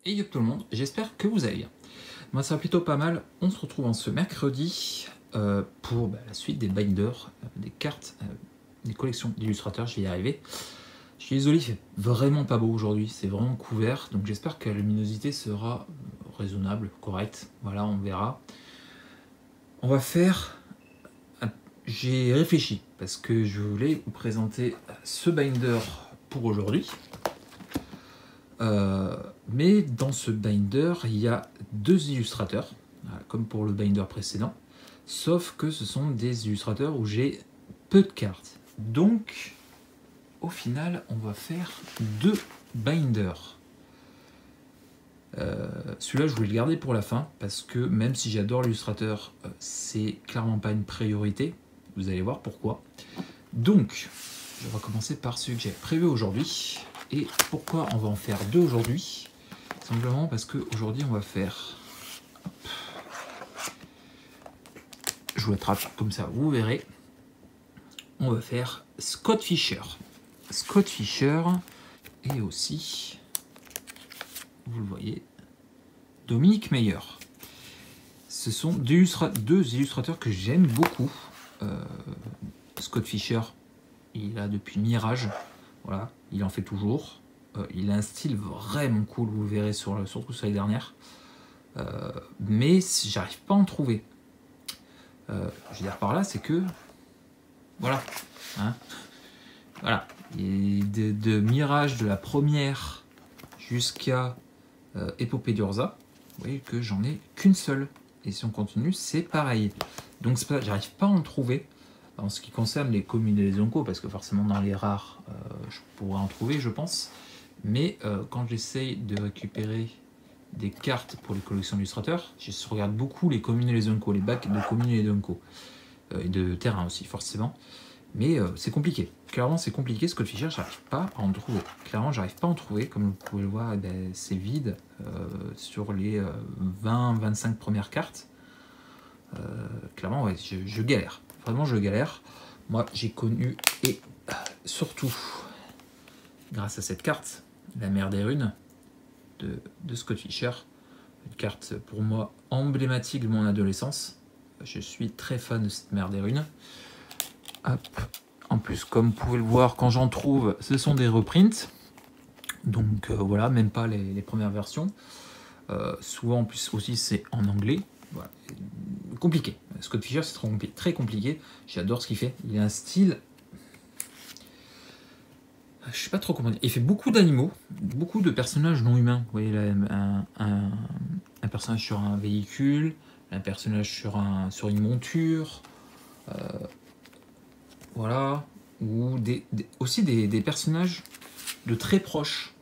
Et yo tout le monde, j'espère que vous allez bien. Moi ça va plutôt pas mal, on se retrouve en ce mercredi pour la suite des binders, des cartes, des collections d'illustrateurs, je vais y arriver. Je suis désolé, il fait vraiment pas beau aujourd'hui, c'est vraiment couvert, donc j'espère que la luminosité sera raisonnable, correcte, voilà on verra. On va faire... J'ai réfléchi, parce que je voulais vous présenter ce binder pour aujourd'hui. Mais dans ce binder, il y a deux illustrateurs, comme pour le binder précédent, sauf que ce sont des illustrateurs où j'ai peu de cartes. Donc, au final, on va faire deux binders. Celui-là, je voulais le garder pour la fin, parce que même si j'adore l'illustrateur, c'est clairement pas une priorité. Vous allez voir pourquoi. Donc, je vais commencer par celui que j'ai prévu aujourd'hui. Et pourquoi on va en faire deux aujourd'hui? Simplement parce qu'aujourd'hui on va faire... Hop. Je vous l'attrape comme ça, vous verrez. On va faire Scott Fischer. Scott Fischer et aussi, vous le voyez, Dominique Meyer. Ce sont deux illustrateurs que j'aime beaucoup. Scott Fischer, il a depuis Mirage. Voilà, il en fait toujours. Il a un style vraiment cool, vous le verrez surtout sur les dernières. Mais j'arrive pas à en trouver. Je veux dire par là, c'est que... Voilà. Hein, voilà. Et de Mirage de la première jusqu'à Épopée d'Urza, vous voyez que j'en ai qu'une seule. Et si on continue, c'est pareil. Donc j'arrive pas à en trouver. En ce qui concerne les combinaisons co, parce que forcément dans les rares, je pourrais en trouver, je pense. Mais quand j'essaye de récupérer des cartes pour les collections d'illustrateurs, je regarde beaucoup les combinaisons co, les bacs de combinaisons co. Et de terrain aussi, forcément. Mais c'est compliqué. Clairement, c'est compliqué. Scott Fischer, j'arrive pas à en trouver. Clairement, j'arrive pas à en trouver. Comme vous pouvez le voir, c'est vide sur les 20-25 premières cartes. Clairement, ouais, je galère. Vraiment, je galère. Moi, j'ai connu, et surtout, grâce à cette carte, la mer des runes de Scott Fischer. Une carte, pour moi, emblématique de mon adolescence. Je suis très fan de cette mer des runes. Hop. En plus, comme vous pouvez le voir, quand j'en trouve, ce sont des reprints. Donc, voilà, même pas les premières versions. Souvent, en plus, aussi, c'est en anglais. Voilà. Compliqué. Scott Fischer, c'est très compliqué. J'adore ce qu'il fait. Il a un style... Je sais pas trop comment dire. Il fait beaucoup d'animaux, beaucoup de personnages non humains. Vous voyez là, un personnage sur un véhicule, un personnage sur une monture. Voilà. Ou aussi des personnages de très proches,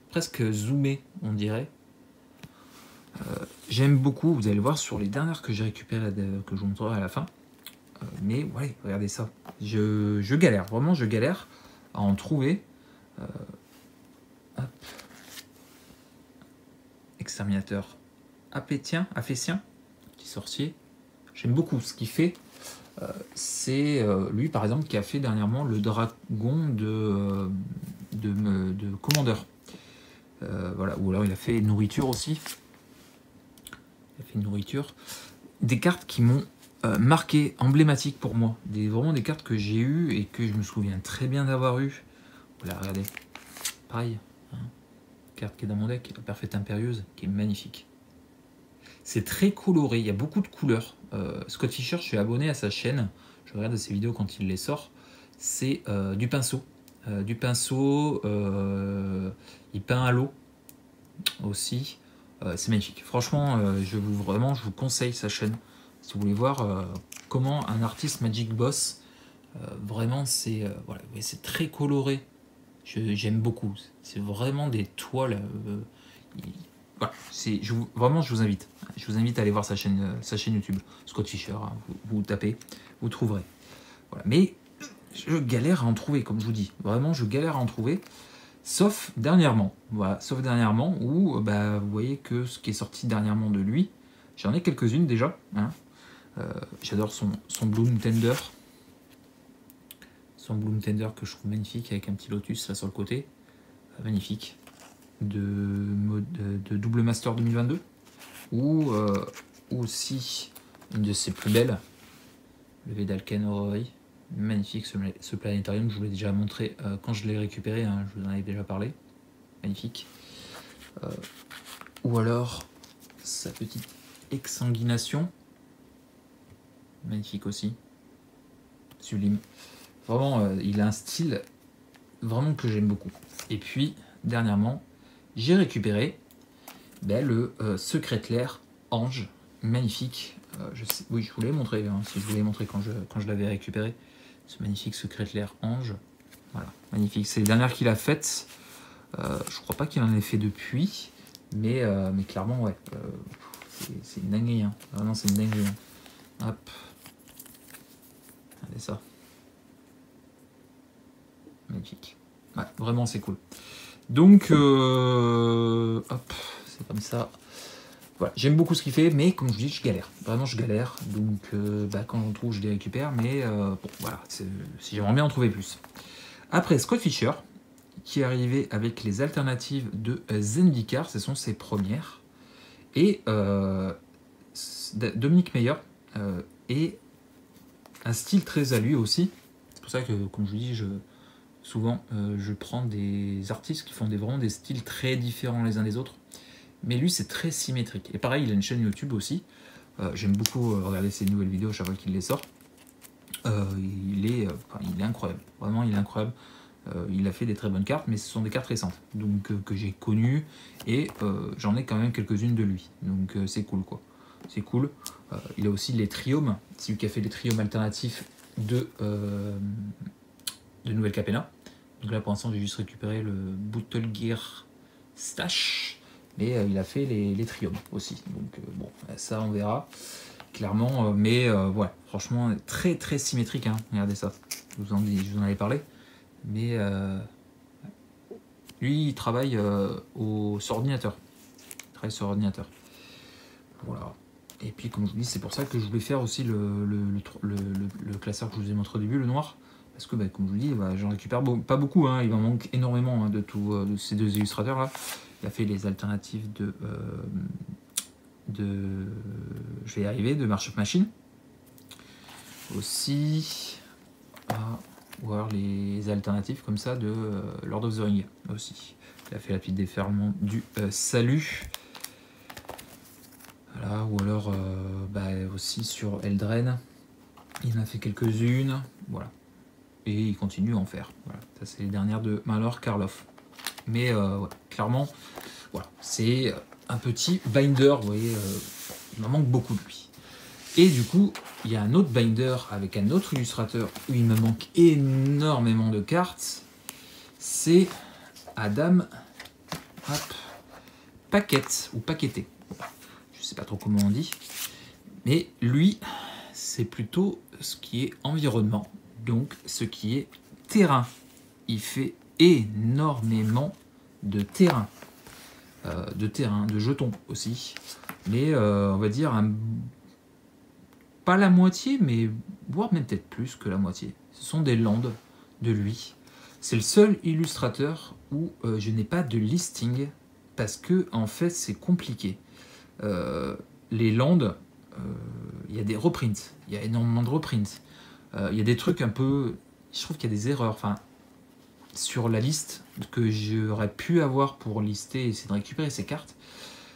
presque zoomés, on dirait. J'aime beaucoup, vous allez le voir sur les dernières que j'ai récupérées, que je vous montrerai à la fin. Mais ouais, regardez ça. Je galère, vraiment je galère à en trouver. Hop. Exterminateur Apétien, petit sorcier. J'aime beaucoup ce qu'il fait. C'est lui par exemple qui a fait dernièrement le dragon de Commandeur. Voilà, ou alors il a fait nourriture aussi. Il a fait nourriture. Des cartes qui m'ont marqué, emblématiques pour moi. Vraiment des cartes que j'ai eues et que je me souviens très bien d'avoir eues. Voilà, regardez. Pareil. Hein. Carte qui est dans mon deck, la Parfaite Impérieuse, qui est magnifique. C'est très coloré, il y a beaucoup de couleurs. Scott Fischer, je suis abonné à sa chaîne. Je regarde ses vidéos quand il les sort. C'est du pinceau. Il peint à l'eau aussi. C'est magnifique. Franchement, je vous conseille sa chaîne. Si vous voulez voir comment un artiste Magic Boss, vraiment, c'est voilà, c'est très coloré. J'aime beaucoup. C'est vraiment des toiles. Voilà, vraiment, je vous invite. Je vous invite à aller voir sa chaîne YouTube, Scott Fischer. Hein, vous tapez, vous trouverez. Voilà. Mais je galère à en trouver, comme je vous dis. Vraiment, je galère à en trouver. Sauf dernièrement. Voilà, sauf dernièrement où vous voyez que ce qui est sorti dernièrement de lui, j'en ai quelques-unes déjà. Hein. J'adore son Bloom Tender. Son Bloom Tender que je trouve magnifique avec un petit lotus là sur le côté. Magnifique. de Double Master 2022, ou aussi une de ses plus belles, le Vedalken Orrery. Magnifique ce planétarium, je vous l'ai déjà montré quand je l'ai récupéré, hein, je vous en avais déjà parlé. Magnifique. Ou alors sa petite exsanguination. Magnifique aussi. Sublime. Vraiment, il a un style vraiment que j'aime beaucoup. Et puis, dernièrement, j'ai récupéré le Secretlair Ange. Magnifique. Oui, je vous l'ai montré, hein, si je vous l'ai montré quand je l'avais récupéré. Ce magnifique Secretlair Ange. Voilà, magnifique. C'est les dernières qu'il a faites. Je crois pas qu'il en ait fait depuis. Mais clairement, ouais. C'est une dinguerie. Hein. Vraiment, c'est une dinguerie. Hein. Hop. Regardez ça. Magnifique. Ouais, vraiment, c'est cool. Donc, hop, c'est comme ça. Voilà, j'aime beaucoup ce qu'il fait, mais comme je vous dis, je galère. Vraiment, je galère. Donc, quand j'en trouve, je les récupère. Mais bon, voilà, si j'aimerais bien en trouver plus. Après, Scott Fischer, qui est arrivé avec les alternatives de Zendikar. Ce sont ses premières. Et Dominique Meyer est un style très à lui aussi. C'est pour ça que, comme je vous dis, souvent, je prends des artistes qui font vraiment des styles très différents les uns des autres. Mais lui, c'est très symétrique. Et pareil, il a une chaîne YouTube aussi. J'aime beaucoup regarder ses nouvelles vidéos à chaque fois qu'il les sort. Il est incroyable. Vraiment, il est incroyable. Il a fait des très bonnes cartes, mais ce sont des cartes récentes. Donc, que j'ai connues. Et j'en ai quand même quelques-unes de lui. Donc, c'est cool, quoi. C'est cool. Il a aussi les triomes. C'est lui qui a fait les triomes alternatifs de Nouvelle Capena. Donc là, pour l'instant, j'ai juste récupéré le Bootlegear Stash. Mais il a fait les triomes aussi. Donc bon, ça, on verra. Clairement, mais ouais, franchement, très très symétrique. Hein. Regardez ça. Je vous en avais parlé. Mais lui, il travaille sur ordinateur. Il travaille sur ordinateur. Voilà. Et puis, comme je vous dis, c'est pour ça que je voulais faire aussi le classeur que je vous ai montré au début, le noir. Parce que, comme je vous dis, j'en récupère pas beaucoup. Hein, il m'en manque énormément hein, de ces deux illustrateurs-là. Il a fait les alternatives je vais y arriver, de March of Machine. Aussi. Ou alors les alternatives comme ça de Lord of the Ring aussi. Il a fait la petite déferlement du salut. Voilà, ou alors aussi sur Eldraine. Il en a fait quelques-unes. Voilà. Et il continue à en faire. Voilà. Ça, c'est les dernières de Malor Karloff. Mais ouais, clairement, voilà, c'est un petit binder. Vous voyez, il m'en manque beaucoup de lui. Et du coup, il y a un autre binder avec un autre illustrateur où il me manque énormément de cartes. C'est Adam Paquette ou Paqueté. Je ne sais pas trop comment on dit. Mais lui, c'est plutôt ce qui est environnement. Donc, ce qui est terrain. Il fait énormément de terrain. De jetons aussi. Mais on va dire pas la moitié, mais voire même peut-être plus que la moitié. Ce sont des landes de lui. C'est le seul illustrateur où je n'ai pas de listing parce que en fait c'est compliqué. Les landes, il y a des reprints, il y a énormément de reprints. Il y a des trucs un peu, je trouve qu'il y a des erreurs. Enfin, sur la liste que j'aurais pu avoir pour lister et essayer de récupérer ces cartes.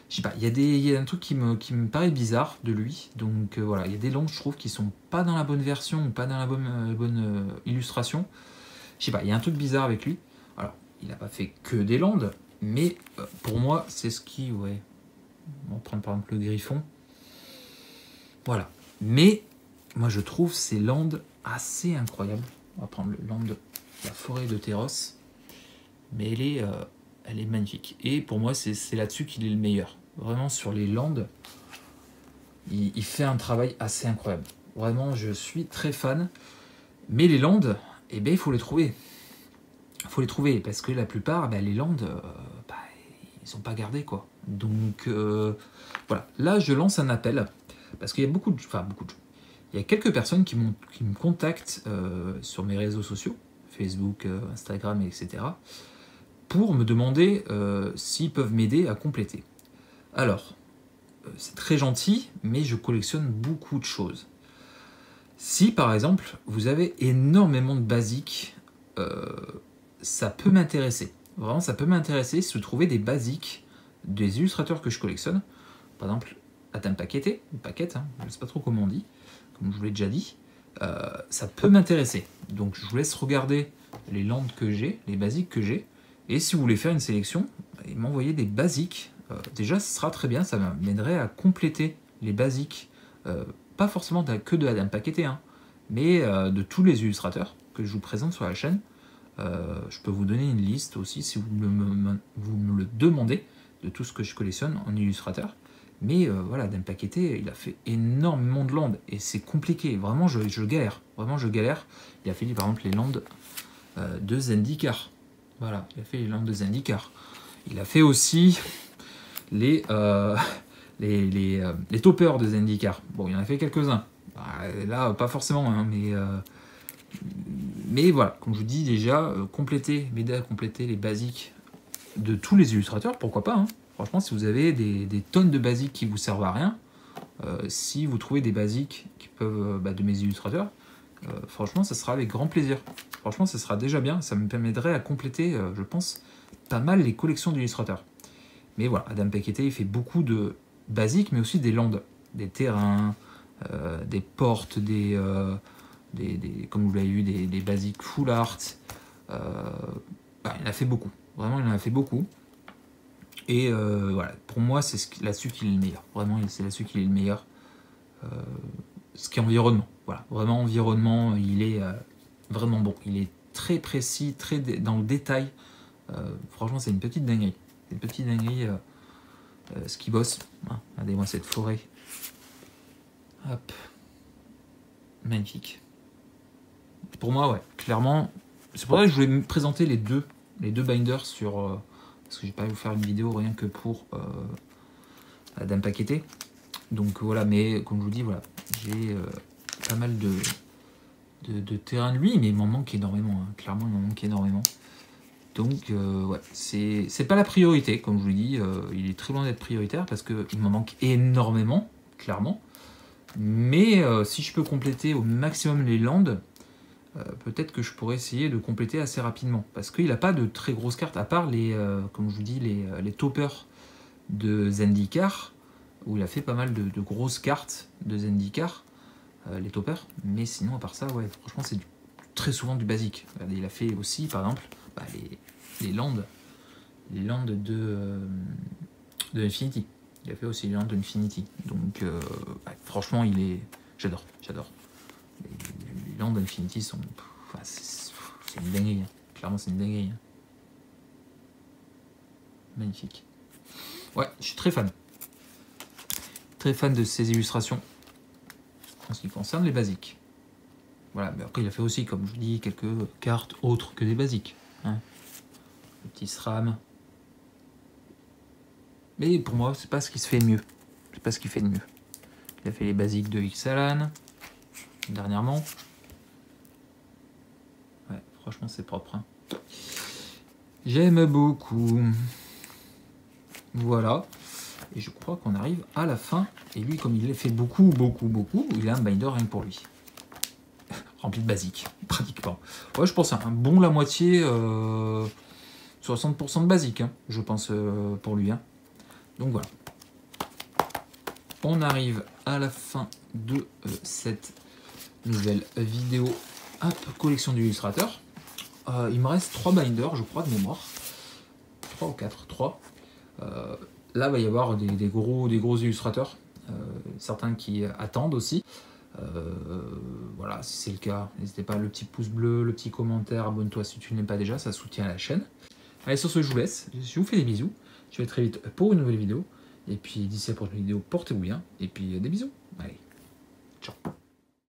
Je sais pas, il y a un truc qui me paraît bizarre de lui. Donc voilà, il y a des langues, je trouve, qui sont pas dans la bonne version ou pas dans la bonne illustration. Je sais pas, il y a un truc bizarre avec lui. Alors, il n'a pas fait que des landes, mais pour moi, c'est ce qui, ouais. On va prendre par exemple le Griffon. Voilà. Mais moi, je trouve ces landes assez incroyables. On va prendre le land de la forêt de Terros. Mais elle est magnifique. Et pour moi, c'est là-dessus qu'il est le meilleur. Vraiment, sur les landes, il fait un travail assez incroyable. Vraiment, je suis très fan. Mais les landes, eh ben, il faut les trouver. Il faut les trouver, parce que la plupart, les landes, ils sont pas gardés, quoi. Donc, voilà. Là, je lance un appel, parce qu'il y a beaucoup de... Il y a quelques personnes qui me contactent sur mes réseaux sociaux, Facebook, Instagram, etc., pour me demander s'ils peuvent m'aider à compléter. Alors, c'est très gentil, mais je collectionne beaucoup de choses. Si par exemple, vous avez énormément de basiques, ça peut m'intéresser. Vraiment, ça peut m'intéresser si vous trouvez des basiques des illustrateurs que je collectionne. Par exemple, Adam Paquette, ou Paquette, hein, je ne sais pas trop comment on dit, comme je vous l'ai déjà dit. Ça peut m'intéresser. Donc je vous laisse regarder les landes que j'ai, les basiques que j'ai. Et si vous voulez faire une sélection, et m'envoyer des basiques, déjà ce sera très bien, ça m'aiderait à compléter les basiques, pas forcément que de Adam Paquette, hein, mais de tous les illustrateurs que je vous présente sur la chaîne. Je peux vous donner une liste aussi si vous me le demandez de tout ce que je collectionne en illustrateur. Mais voilà, Adam Paquette, il a fait énormément de landes et c'est compliqué. Vraiment, je galère. Vraiment, je galère. Il a fait par exemple les landes de Zendikar. Voilà, il a fait les landes de Zendikar. Il a fait aussi les toppers de Zendikar. Bon, il en a fait quelques-uns. Là, pas forcément, hein, mais voilà, comme je vous dis déjà, m'aider à compléter les basiques de tous les illustrateurs, pourquoi pas, hein. Franchement, si vous avez des tonnes de basiques qui vous servent à rien, si vous trouvez des basiques qui peuvent de mes illustrateurs, franchement, ça sera avec grand plaisir. Franchement, ça sera déjà bien. Ça me permettrait à compléter, je pense, pas mal les collections d'illustrateurs. Mais voilà, Adam Paquette, il fait beaucoup de basiques, mais aussi des landes, des terrains, des portes, comme vous l'avez vu, des basiques full art. Il en a fait beaucoup. Vraiment, il en a fait beaucoup. Et voilà, pour moi, c'est là-dessus qu'il est le meilleur. Vraiment, c'est là-dessus qu'il est le meilleur. Ce qui est environnement. Voilà, vraiment, environnement, il est vraiment bon. Il est très précis, très dans le détail. Franchement, c'est une petite dinguerie. C'est une petite dinguerie ce qu'il bosse. Hein, regardez-moi cette forêt. Hop. Magnifique. Pour moi, ouais, clairement. C'est pour ça que je voulais me présenter les deux binders sur... parce que j'ai pas vous faire une vidéo rien que pour Adam Paquette. Donc voilà, mais comme je vous dis, voilà, j'ai pas mal de terrain de lui, mais il m'en manque énormément. Hein. Clairement, il m'en manque énormément. Donc ouais, c'est pas la priorité, comme je vous dis, il est très loin d'être prioritaire parce qu'il m'en manque énormément, clairement. Mais si je peux compléter au maximum les landes, peut-être que je pourrais essayer de compléter assez rapidement. Parce qu'il n'a pas de très grosses cartes, à part comme je vous dis, les toppers de Zendikar, où il a fait pas mal de grosses cartes de Zendikar, les toppers. Mais sinon, à part ça, ouais, franchement, c'est très souvent du basique. Regardez, il a fait aussi, par exemple, les landes de Infinity. Il a fait aussi les landes de Infinity. Donc, ouais, franchement, j'adore. Les landes d'Infinity sont... Enfin, c'est une dinguerie. Hein. Clairement, c'est une dinguerie. Hein. Magnifique. Ouais, je suis très fan. Très fan de ces illustrations. En ce qui concerne les basiques. Voilà, mais après, il a fait aussi, comme je vous dis, quelques cartes autres que des basiques. Hein. Le petit SRAM. Mais pour moi, c'est pas ce qui se fait de mieux. C'est pas ce qui fait de mieux. Il a fait les basiques de Ixalan. Dernièrement. Ouais, franchement, c'est propre. Hein. J'aime beaucoup. Voilà. Et je crois qu'on arrive à la fin. Et lui, comme il l'a fait beaucoup, il a un binder rien que pour lui. Rempli de basiques, pratiquement. Ouais, je pense à un bon la moitié, 60% de basiques, hein, je pense, pour lui. Hein. Donc voilà. On arrive à la fin de cette nouvelle vidéo collection d'illustrateurs. Il me reste 3 binders, je crois, de mémoire. 3 ou 4, 3. Là, il va y avoir des gros illustrateurs. Certains qui attendent aussi. Voilà, si c'est le cas, n'hésitez pas, le petit pouce bleu, le petit commentaire, abonne-toi si tu ne l'es pas déjà, ça soutient la chaîne. Allez, sur ce, je vous laisse. Je vous fais des bisous. Je vais très vite pour une nouvelle vidéo. Et puis, d'ici à la prochaine vidéo, portez-vous bien. Et puis, des bisous. Allez, ciao.